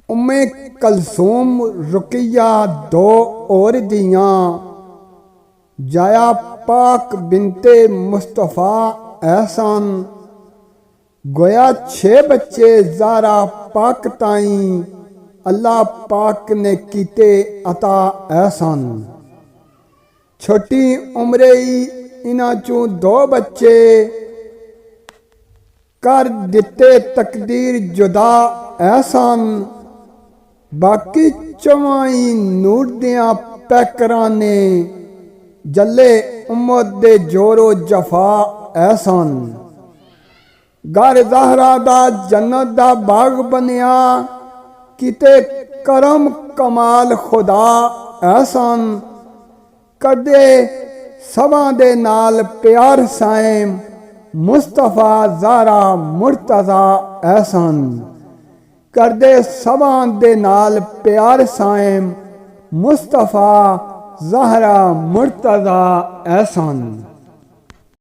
उम्मे कलसूम रुकिया दो और दियाँ, जाया पाक बिनते मुस्तफ़ा एहसान। गोया 6 बच्चे ज़ारा पाक ताई, अल्लाह पाक ने कीते अता एहसान। छोटी उम्रे ही इन्हां चों 2 बच्चे, कर दिते तकदीर जुदा एहसान। बाकी 4 नूर दियां पैकरां ने, जले उम्मत दे जोरो जफा एहसान। घर ज़हरा दा जन्नत दा बाग बनिया, किते करम कमाल खुदा एहसान। करदे सबां दे नाल प्यार साएं, मुस्तफ़ा ज़ारा मुर्तज़ा एहसान। करदे सबां दे नाल प्यार साएं, मुस्तफ़ा ज़हरा मुर्तज़ा एहसान।